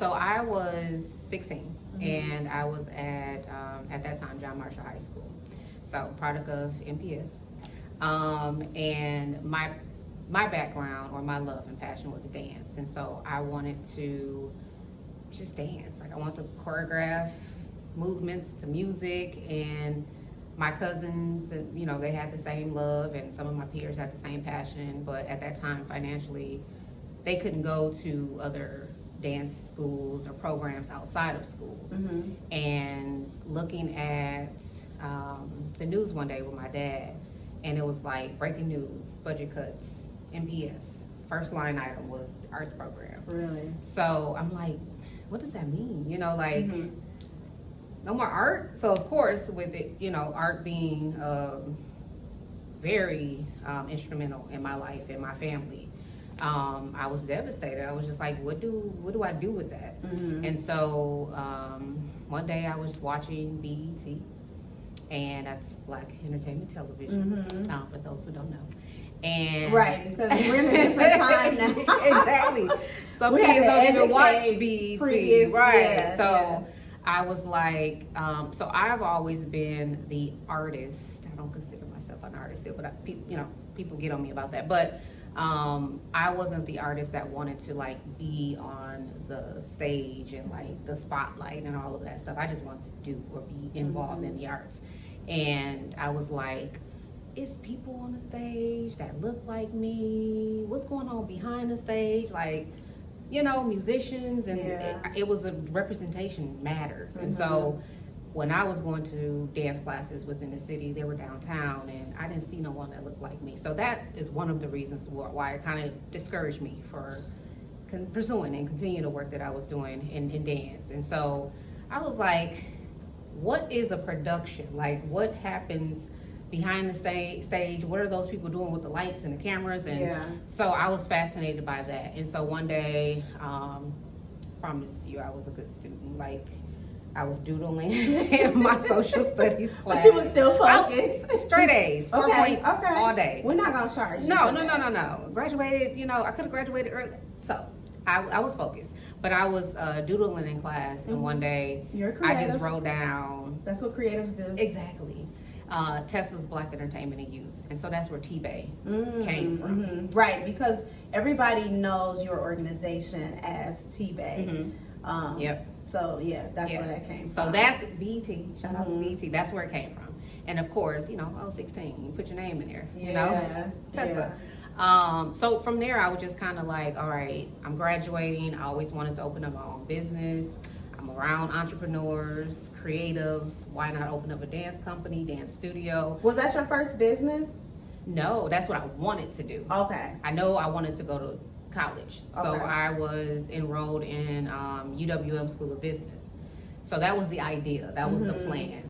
so I was 16 and I was at that time, John Marshall High School. So, product of MPS. And my background or my love and passion was dance. And so I wanted to just dance. Like I wanted to choreograph movements to music, and my cousins, you know, they had the same love, and some of my peers had the same passion, but at that time financially they couldn't go to other dance schools or programs outside of school. And looking at the news one day with my dad, and it was like breaking news, budget cuts, MPS, first line item was the arts program. Really? So I'm like, what does that mean? You know, like no more art. So of course, with it, you know, art being very instrumental in my life and my family, I was devastated. I was just like, what do I do with that? And so one day I was watching BET, and that's Black Entertainment Television, for those who don't know. And right, because we're in a different time now. Exactly. Some kids don't even watch BET. Right. So I was like, so I've always been the artist. I don't consider myself an artist still, but you know, people get on me about that. But I wasn't the artist that wanted to like be on the stage and like the spotlight and all of that stuff. I just wanted to do or be involved in the arts. And I was like, it's people on the stage that look like me. What's going on behind the stage? Like, you know, musicians, and it was a representation matters. And so when I was going to dance classes within the city, they were downtown, and I didn't see no one that looked like me. So that is one of the reasons why it kind of discouraged me for pursuing and continuing the work that I was doing in dance. And so I was like, what is a production? Like, what happens behind the stage? What are those people doing with the lights and the cameras? And so I was fascinated by that. And so one day, promise you, I was a good student. Like, I was doodling in my social studies class. But you were still focused. Straight A's, 4 point all day. We're not gonna charge you. No. Graduated, you know, I could have graduated early. So I was focused. But I was doodling in class, and one day I just wrote down. That's what creatives do. Exactly. Tessa's Black Entertainment and Youth. And so that's where TBEY came from. Right, because everybody knows your organization as TBEY. Yep. So that's where that came from. So that's BET. Shout out to BET. That's where it came from. And of course, you know, I was 16. You put your name in there. You know, Tessa. So from there, I was just kind of like, all right, I'm graduating. I always wanted to open up my own business. I'm around entrepreneurs, creatives. Why not open up a dance company, dance studio? Was that your first business? No, that's what I wanted to do. Okay. I know I wanted to go to college. So I was enrolled in UWM School of Business. So that was the idea. That was the plan.